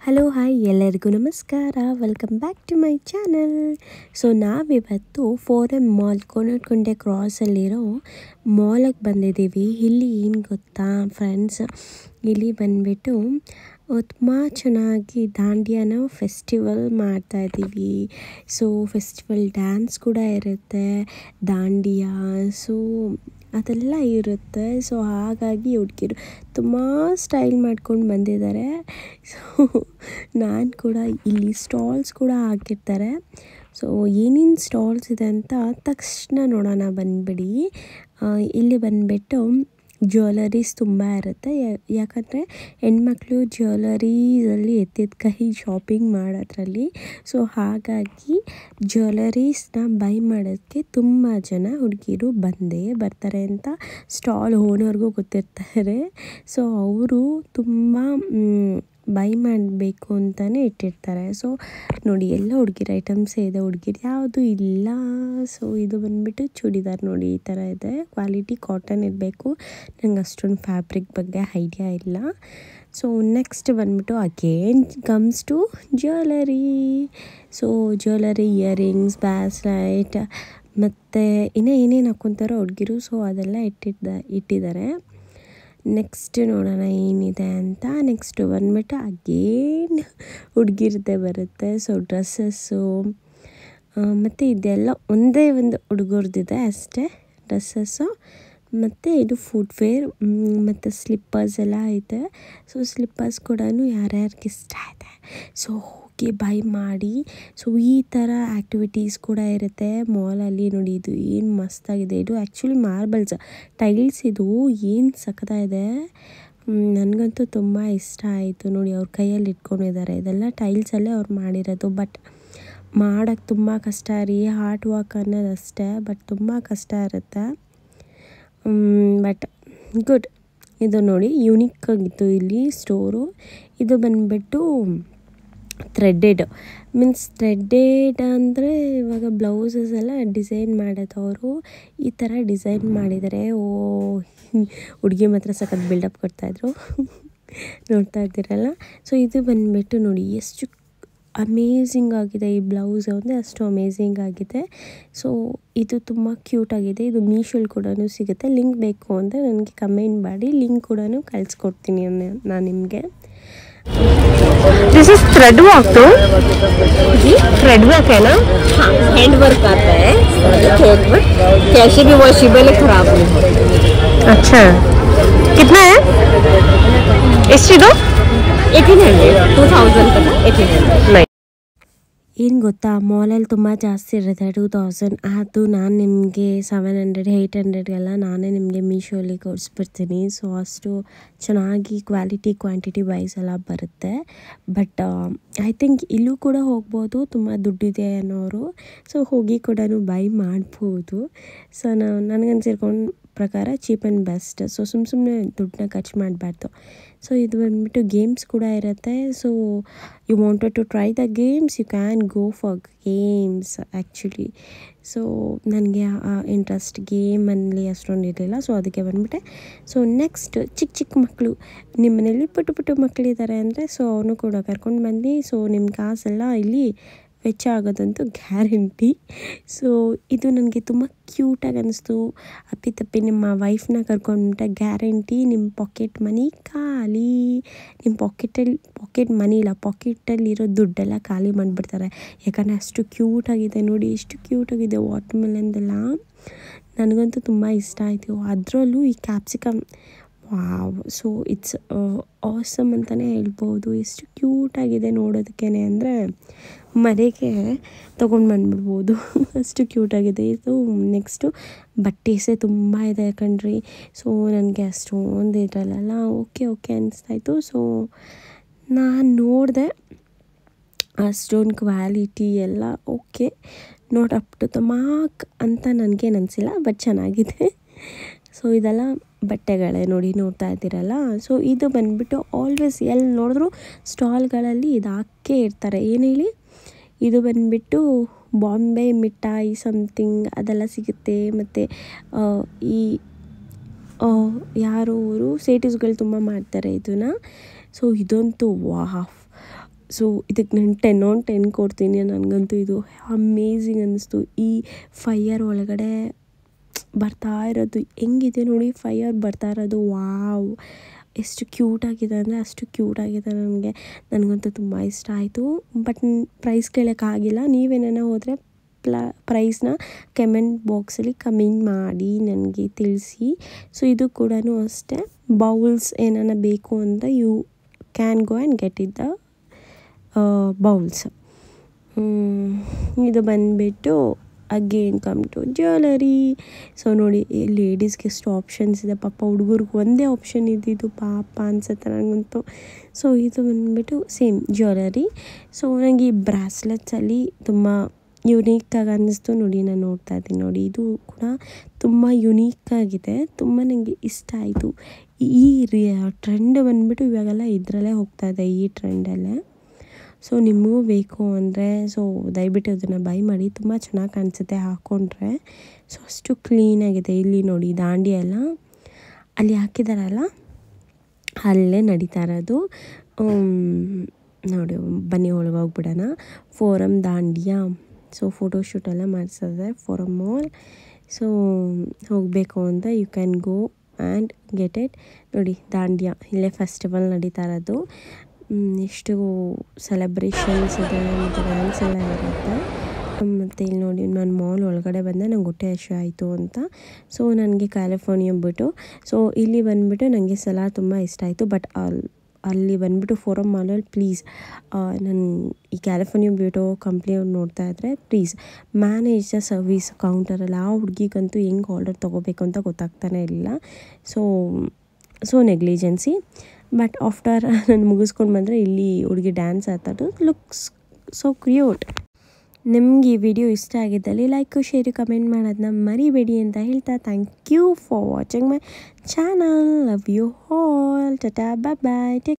Hello hi ಎಲ್ಲರಿಗೂ ನಮಸ್ಕಾರ. Welcome back to my channel. So ನಾವಿವತ್ತು ಫೋರಮ್ ಮಾಲ್ ಕೋಣಕೊಂಡೆ ಕ್ರಾಸಲ್ಲಿರೋ ಮಾಲಿಗೆ ಬಂದಿದ್ದೀವಿ. ಇಲ್ಲಿ ಏನು ಗೊತ್ತಾ ಫ್ರೆಂಡ್ಸ್, ಇಲ್ಲಿ ಬಂದುಬಿಟ್ಟು ತುಂಬ ಚೆನ್ನಾಗಿ ದಾಂಡಿಯಾನ ಫೆಸ್ಟಿವಲ್ ಮಾಡ್ತಾಯಿದ್ದೀವಿ. ಸೊ ಫೆಸ್ಟಿವಲ್ ಡ್ಯಾನ್ಸ್ ಕೂಡ ಇರುತ್ತೆ, ದಾಂಡಿಯಾ ಅದೆಲ್ಲ ಇರುತ್ತೆ. ಸೊ ಹಾಗಾಗಿ ಹುಡುಗಿರು ತುಂಬ ಸ್ಟೈಲ್ ಮಾಡ್ಕೊಂಡು ಬಂದಿದ್ದಾರೆ. ಸೊ ನಾನು ಕೂಡ ಇಲ್ಲಿ ಸ್ಟಾಲ್ಸ್ ಕೂಡ ಹಾಕಿರ್ತಾರೆ. ಸೊ ಏನೇನು ಸ್ಟಾಲ್ಸ್ ಇದೆ ಅಂತ ತಕ್ಷಣ ನೋಡೋಣ ಬಂದುಬಿಡಿ. ಇಲ್ಲಿ ಬಂದುಬಿಟ್ಟು ಜ್ಯುವೆಲರೀಸ್ ತುಂಬ ಇರುತ್ತೆ. ಯಾಕಂದರೆ ಹೆಣ್ಮಕ್ಳು ಜ್ಯುವೆಲರೀಸಲ್ಲಿ ಎತ್ತಿದ ಕೈ ಶಾಪಿಂಗ್ ಮಾಡೋದ್ರಲ್ಲಿ. ಸೊ ಹಾಗಾಗಿ ಜ್ಯುವೆಲರೀಸ್ನ ಬೈ ಮಾಡೋದಕ್ಕೆ ತುಂಬ ಜನ ಹುಡುಗಿರು ಬಂದೇ ಬರ್ತಾರೆ ಅಂತ ಸ್ಟಾಲ್ ಓನರ್ಗೂ ಗೊತ್ತಿರ್ತಾರೆ. ಸೊ ಅವರು ತುಂಬ ಬೈ ಮಾಡಬೇಕು ಅಂತಲೇ ಇಟ್ಟಿರ್ತಾರೆ. ಸೊ ನೋಡಿ, ಎಲ್ಲ ಹುಡುಗಿರ ಐಟಮ್ಸೇ ಇದೆ, ಹುಡುಗಿರು ಯಾವುದು ಇಲ್ಲ. ಸೊ ಇದು ಬಂದುಬಿಟ್ಟು ಚೂಡಿದಾರ್ ನೋಡಿ, ಈ ಥರ ಇದೆ. ಕ್ವಾಲಿಟಿ ಕಾಟನ್ ಇರಬೇಕು. ನಂಗೆ ಅಷ್ಟೊಂದು ಫ್ಯಾಬ್ರಿಕ್ ಬಗ್ಗೆ ಐಡಿಯಾ ಇಲ್ಲ. ಸೊ ನೆಕ್ಸ್ಟ್ ಬಂದುಬಿಟ್ಟು again comes to jewellery. So jewellery, earrings, bracelet ಮತ್ತು ಇನ್ನೂ ಏನೇನು ಹಾಕ್ಕೊತಾರೋ ಹುಡುಗಿರು. ಸೊ ಅದೆಲ್ಲ ಇಟ್ಟಿದ್ದಾರೆ. ನೆಕ್ಸ್ಟ್ ನೋಡೋಣ ಏನಿದೆ ಅಂತ. ನೆಕ್ಸ್ಟು ಬಂದುಬಿಟ್ಟು ಅಗೇನ್ ಹುಡುಗಿರದೇ ಬರುತ್ತೆ. ಸೊ ಡ್ರೆಸ್ಸಸ್ಸು ಮತ್ತು ಇದೆಲ್ಲ ಒಂದೇ ಒಂದು ಹುಡುಗರದಿದೆ ಅಷ್ಟೇ, ಡ್ರೆಸ್ಸಸ್ಸು ಮತ್ತು ಇದು ಫುಟ್ವೇರ್ ಮತ್ತು ಸ್ಲಿಪ್ಪರ್ಸ್ ಎಲ್ಲ ಐತೆ. ಸೊ ಸ್ಲಿಪ್ಪರ್ಸ್ ಕೂಡ ಯಾರ್ಯಾರಿಗೆ ಇಷ್ಟ ಇದೆ ಸೊ ಹೋಗಿ ಬೈ ಮಾಡಿ. ಸೊ ಈ ಥರ ಆ್ಯಕ್ಟಿವಿಟೀಸ್ ಕೂಡ ಇರುತ್ತೆ ಮಾಲಲ್ಲಿ. ನೋಡಿ ಇದು ಏನು ಮಸ್ತಾಗಿದೆ. ಇದು ಆ್ಯಕ್ಚುಲಿ ಮಾರ್ಬಲ್ಸ್ ಟೈಲ್ಸ್, ಇದು ಏನು ಸಖತ್ತಾಗಿದೆ. ನನಗಂತೂ ತುಂಬ ಇಷ್ಟ ಆಯಿತು. ನೋಡಿ ಅವ್ರ ಕೈಯಲ್ಲಿ ಇಟ್ಕೊಂಡಿದ್ದಾರೆ, ಇದೆಲ್ಲ ಟೈಲ್ಸಲ್ಲೇ ಅವ್ರು ಮಾಡಿರೋದು. ಬಟ್ ಮಾಡೋಕ್ಕೆ ತುಂಬ ಕಷ್ಟ ರೀ. ಹಾರ್ಟ್ ವರ್ಕ್ ಅನ್ನೋದು ಅಷ್ಟೇ, ಬಟ್ ತುಂಬ ಕಷ್ಟ ಇರುತ್ತೆ. But good. ಇದು ನೋಡಿ ಯುನಿಕ್ ಆಗಿತ್ತು ಇಲ್ಲಿ ಸ್ಟೋರು. ಇದು ಬಂದುಬಿಟ್ಟು ಥ್ರೆಡ್ಡೆಡ್ ಅಂದರೆ ಇವಾಗ ಬ್ಲೌಸಸ್ ಎಲ್ಲ ಡಿಸೈನ್ ಮಾಡೋದವರು ಈ ಥರ ಡಿಸೈನ್ ಮಾಡಿದ್ದಾರೆ. ಹುಡುಗಿ ಮಾತ್ರ ಸಖತ್ ಬಿಲ್ಡಪ್ ಕೊಡ್ತಾಯಿದ್ರು, ನೋಡ್ತಾ ಇದ್ದೀರಲ್ಲ. ಸೊ ಇದು ಬಂದುಬಿಟ್ಟು ನೋಡಿ ಎಷ್ಟು ಅಮೇಝಿಂಗ್ ಆಗಿದೆ. ಈ ಬ್ಲೌಸ್ ಅಂದರೆ ಅಷ್ಟು ಅಮೇಝಿಂಗ್ ಆಗಿದೆ. ಸೊ ಇದು ತುಂಬ ಕ್ಯೂಟಾಗಿದೆ. ಇದು ಮೀಶೋಲ್ಲಿ ಕೂಡ ಸಿಗುತ್ತೆ. ಲಿಂಕ್ ಬೇಕು ಅಂದರೆ ನನಗೆ ಕಮೆಂಟ್ ಮಾಡಿ, ಲಿಂಕ್ ಕೂಡ ಕಳಿಸ್ಕೊಡ್ತೀನಿ ನಾನು ನಿಮಗೆ. दिस इज थ्रेड वर्क तो जी, थ्रेड वर्क है ना. हाँ, हैंड वर्क आता है. थ्रेड वर्क कैसे भी वॉशेबल है, खराब नहीं होता. अच्छा, कितना है इसकी? दो 1800 2000 का था. 1800 ಏನು ಗೊತ್ತಾ, ಮಾಲಲ್ಲಿ ತುಂಬ ಜಾಸ್ತಿ ಇರುತ್ತೆ 2000. ಅದು ನಾನು ನಿಮಗೆ 700 800 ನಾನೇ ನಿಮಗೆ ಮೀಶೋಲಿ ಕೊಡಿಸ್ಬಿಡ್ತೀನಿ. ಸೊ ಅಷ್ಟು ಚೆನ್ನಾಗಿ ಕ್ವಾಂಟಿಟಿ ವೈಸ್ ಎಲ್ಲ ಬರುತ್ತೆ. ಬಟ್ ಐ ಥಿಂಕ್ ಇಲ್ಲೂ ಕೂಡ ಹೋಗ್ಬೋದು, ತುಂಬ ದುಡ್ಡಿದೆ ಅನ್ನೋರು. ಸೊ ಹೋಗಿ ಕೂಡ ಬೈ ಮಾಡ್ಬೋದು. ಸೊ ನನಗನ್ಸಿರ್ಕೊಂಡು ಪ್ರಕಾರ ಚೀಪ್ ಆ್ಯಂಡ್ ಬೆಸ್ಟ್. ಸೊ ಸುಮ್ಮನೆ ದುಡ್ಡನ್ನ ಖರ್ಚು ಮಾಡಬಾರ್ದು. ಸೊ ಇದು ಬಂದುಬಿಟ್ಟು ಗೇಮ್ಸ್ ಕೂಡ ಇರುತ್ತೆ. So you wanted to try the games, you can go for games actually. So ನನಗೆ ಇಂಟ್ರೆಸ್ಟ್ ಗೇಮಲ್ಲಿ ಅಷ್ಟೊಂದು ಇರಲಿಲ್ಲ. ಸೊ ಅದಕ್ಕೆ ಬಂದುಬಿಟ್ಟೆ. ಸೊ ನೆಕ್ಸ್ಟ್ ಚಿಕ್ಕ ಮಕ್ಕಳು, ನಿಮ್ಮ ಮನೇಲಿ ಪುಟ್ಟ ಮಕ್ಕಳಿದ್ದಾರೆ ಅಂದರೆ ಸೊ ಅವನು ಕೂಡ ಕರ್ಕೊಂಡು ಬಂದು. ಸೊ ನಿಮ್ಮ ಕಾಸೆಲ್ಲ ಇಲ್ಲಿ ವೆಚ್ಚ ಆಗೋದಂತೂ ಗ್ಯಾರಂಟಿ. ಸೊ ಇದು ನನಗೆ ತುಂಬ ಕ್ಯೂಟಾಗಿ ಅನ್ನಿಸ್ತು. ಅಪ್ಪಿತಪ್ಪಿ ನಿಮ್ಮ ವೈಫ್ನ ಕರ್ಕೊಂಡ್ಬಿಟ್ಟೆ ಗ್ಯಾರಂಟಿ ನಿಮ್ಮ ಪಾಕೆಟ್ ಮನಿ ಖಾಲಿ. ನಿಮ್ಮ ಪಾಕೆಟ್ ಮನಿ ಇಲ್ಲ, ಪಾಕೆಟಲ್ಲಿರೋ ದುಡ್ಡೆಲ್ಲ ಖಾಲಿ ಮಾಡಿಬಿಡ್ತಾರೆ. ಯಾಕಂದರೆ ಅಷ್ಟು ಕ್ಯೂಟಾಗಿದೆ. ನೋಡಿ ಎಷ್ಟು ಕ್ಯೂಟಾಗಿದೆ ವಾಟರ್ಮೆಲನ್ದೆಲ್ಲ. ನನಗಂತೂ ತುಂಬ ಇಷ್ಟ ಆಯಿತು. ಅದರಲ್ಲೂ ಈ capsicum, wow. So it's awesome ಅಂತಲೇ ಹೇಳ್ಬೋದು. ಎಷ್ಟು ಕ್ಯೂಟಾಗಿದೆ ನೋಡೋದಕ್ಕೇ ಅಂದರೆ ಮನೆಗೆ ತೊಗೊಂಡು ಬಂದ್ಬಿಡ್ಬೋದು, ಅಷ್ಟು ಕ್ಯೂಟಾಗಿದೆ ಇದು. ನೆಕ್ಸ್ಟು ಬಟ್ಟೆಸೇ ತುಂಬ ಇದೆ ಕಣ್ರಿ. ಸೊ ನನಗೆ ಅಷ್ಟೊಂದು ಇರಲ್ಲ, ಓಕೆ ಅನಿಸ್ತಾಯಿತ್ತು. ಸೊ ನಾನು ನೋಡಿದೆ, ಅಷ್ಟೊಂದು ಕ್ವಾಲಿಟಿ ಎಲ್ಲ okay, not up to the mark ಅಂತ ನನಗೇನು ಅನಿಸಿಲ್ಲ, ಬಟ್ ಚೆನ್ನಾಗಿದೆ. ಸೊ ಇದೆಲ್ಲ ಬಟ್ಟೆಗಳೇ ನೋಡಿ, ನೋಡ್ತಾ ಇದ್ದೀರಲ್ಲ. ಸೊ ಇದು ಬಂದುಬಿಟ್ಟು ಆಲ್ವೇಸ್ ಎಲ್ಲಿ ನೋಡಿದ್ರು ಸ್ಟಾಲ್ಗಳಲ್ಲಿ ಇದು ಹಾಕೇ ಇರ್ತಾರೆ. ಏನು ಹೇಳಿ, ಇದು ಬಂದುಬಿಟ್ಟು ಬಾಂಬೆ ಮಿಠಾಯಿ ಸಮಥಿಂಗ್ ಅದೆಲ್ಲ ಸಿಗುತ್ತೆ. ಮತ್ತು ಈ ಯಾರು ಅವರು ಸೇಟೀಸ್ಗಳು ತುಂಬ ಮಾಡ್ತಾರೆ ಇದನ್ನು. ಸೊ ಇದಂತೂ ವಾಹ್, ಸೊ ಇದಕ್ಕೆ ನಾನು 10/10 ಕೊಡ್ತೀನಿ. ನನಗಂತೂ ಇದು ಅಮೇಝಿಂಗ್ ಅನ್ನಿಸ್ತು. ಈ ಫೈಯರ್ ಒಳಗಡೆ ಬರ್ತಾ ಇರೋದು ಹೆಂಗಿದೆ ನೋಡಿ, ಫೈಯರ್ ಬರ್ತಾ ಇರೋದು. ವಾವ್, ಎಷ್ಟು ಕ್ಯೂಟಾಗಿದೆ ಅಂದರೆ ಅಷ್ಟು ಕ್ಯೂಟಾಗಿದೆ. ನನಗಂತೂ ತುಂಬ ಇಷ್ಟ ಆಯಿತು. ಬಟ್ ಪ್ರೈಸ್ ಕೇಳೋಕ್ಕಾಗಿಲ್ಲ. ನೀವೇನ ಹೋದರೆ ಪ್ರೈಸ್ನ ಕಮೆಂಟ್ ಬಾಕ್ಸಲ್ಲಿ ಕಮೆಂಟ್ ಮಾಡಿ ನನಗೆ ತಿಳಿಸಿ. ಸೊ ಇದು ಕೂಡ ಅಷ್ಟೇ, ಬೌಲ್ಸ್ ಏನಾನ ಬೇಕು ಅಂತ you can go and get it the bowls. ಇದು ಬಂದುಬಿಟ್ಟು again come to jewellery. So ನೋಡಿ, ಲೇಡೀಸ್ಗೆ ಎಷ್ಟು ಆಪ್ಷನ್ಸ್ ಇದೆ. ಪಾಪ ಹುಡುಗರಿಗೆ ಒಂದೇ ಆಪ್ಷನ್ ಇದ್ದಿದ್ದು ಪಾಪ ಅನ್ಸುತ್ತೆ ನನಗಂತೂ. ಸೊ ಇದು ಬಂದುಬಿಟ್ಟು ಸೇಮ್ ಜ್ಯುವೆಲರಿ. ಸೊ ನನಗೆ ಈ ಬ್ರಾಸ್ಲೆಟ್ಸಲ್ಲಿ ತುಂಬ ಯುನೀಕಾಗಿ ಅನ್ನಿಸ್ತು. ನೋಡಿ, ನಾನು ನೋಡ್ತಾ ಇದ್ದೀನಿ ನೋಡಿ, ಇದು ಕೂಡ ತುಂಬ ಯುನೀಕಾಗಿದೆ. ತುಂಬ ನನಗೆ ಇಷ್ಟ ಆಯಿತು. ಈ ಟ್ರೆಂಡ್ ಬಂದುಬಿಟ್ಟು ಇವಾಗೆಲ್ಲ ಇದರಲ್ಲೇ ಹೋಗ್ತಾಯಿದೆ, ಈ ಟ್ರೆಂಡಲ್ಲೇ. ಸೊ ನಿಮಗೂ ಬೇಕು ಅಂದರೆ ಸೊ ದಯವಿಟ್ಟು ಅದನ್ನು ಬೈ ಮಾಡಿ. ತುಂಬ ಚೆನ್ನಾಗಿ ಕಾಣಿಸುತ್ತೆ ಹಾಕ್ಕೊಂಡ್ರೆ. ಸೊ ಅಷ್ಟು ಕ್ಲೀನಾಗಿದೆ. ಇಲ್ಲಿ ನೋಡಿ, ದಾಂಡಿಯ ಎಲ್ಲ ಅಲ್ಲಿ ಹಾಕಿದಾರಲ್ಲ, ಅಲ್ಲೇ ನಡೀತಾ ಇರೋದು. ನೋಡಿ, ಬನ್ನಿ ಒಳಗೆ ಹೋಗ್ಬಿಡೋಣ. ಫೋರಮ್ ದಾಂಡಿಯಾ. ಸೊ ಫೋಟೋಶೂಟೆಲ್ಲ ಮಾಡಿಸಿದ್ರೆ ಫೋರಮ್ ಮಾಲ್. ಸೊ ಹೋಗಬೇಕು ಅಂತ you can go and get it. ನೋಡಿ, ದಾಂಡಿಯಾ ಇಲ್ಲೇ ಫೆಸ್ಟಿವಲ್ ನಡೀತಾ ಇರೋದು. ಎಷ್ಟು ಸೆಲೆಬ್ರೇಷನ್ಸ್ ಇದೆ ಮತ್ತು ಡ್ಯಾನ್ಸ್ ಎಲ್ಲ ಇರುತ್ತೆ. ಮತ್ತು ಇಲ್ಲಿ ನೋಡಿ, ನಾನು ಮಾಲ್ ಒಳಗಡೆ ಬಂದೆ, ನಂಗೆ ಹೊಟ್ಟೆ ಹಸಿವು ಆಯಿತು ಅಂತ. ಸೊ ನನಗೆ ಕ್ಯಾಲಿಫೋರ್ನಿಯಾ ಬಿಟ್ಟು, ಸೊ ಇಲ್ಲಿ ಬಂದುಬಿಟ್ಟು ನನಗೆ ಸಲಾರ್ ತುಂಬ ಇಷ್ಟ ಆಯಿತು. ಬಟ್ ಅಲ್ಲಿ ಬಂದುಬಿಟ್ಟು ಫೋರಮ್ ಮಾಲಲ್ಲಿ ಪ್ಲೀಸ್, ನಾನು ಈ ಕ್ಯಾಲಿಫೋರ್ನಿಯಾ ಬ್ಯೂಟೋ ಕಂಪ್ನಿಯವ್ರು ನೋಡ್ತಾ ಇದ್ದರೆ ಪ್ಲೀಸ್ ಮ್ಯಾನೇಜ್ ದ ಸರ್ವಿಸ್ ಕೌಂಟರಲ್ಲಿ. ಆ ಹುಡುಗಿಗಂತೂ ಹೆಂಗೆ ಆರ್ಡರ್ ತೊಗೋಬೇಕು ಅಂತ ಗೊತ್ತಾಗ್ತಾನೆ ಇಲ್ಲ. So negligence. ಬಟ್ ಆಫ್ಟರ್ ನಾನು ಮುಗಿಸ್ಕೊಂಡು ಬಂದರೆ ಇಲ್ಲಿ ಹುಡುಗಿ ಡ್ಯಾನ್ಸ್ ಆಡ್ತಾಯಿದ್ದು ಲುಕ್ಸ್ ಸೊ ಕ್ಯೂಟ್. ನಿಮ್ಗೆ ಈ ವಿಡಿಯೋ ಇಷ್ಟ ಆಗಿದ್ದಲ್ಲಿ ಲೈಕು, ಶೇರು, ಕಮೆಂಟ್ ಮಾಡೋದನ್ನ ಮರಿಬೇಡಿ ಅಂತ ಹೇಳ್ತಾ thank you for watching my channel. Love you all. ಟಾಟಾ, ಬಾಯ್ ಬಾಯ್.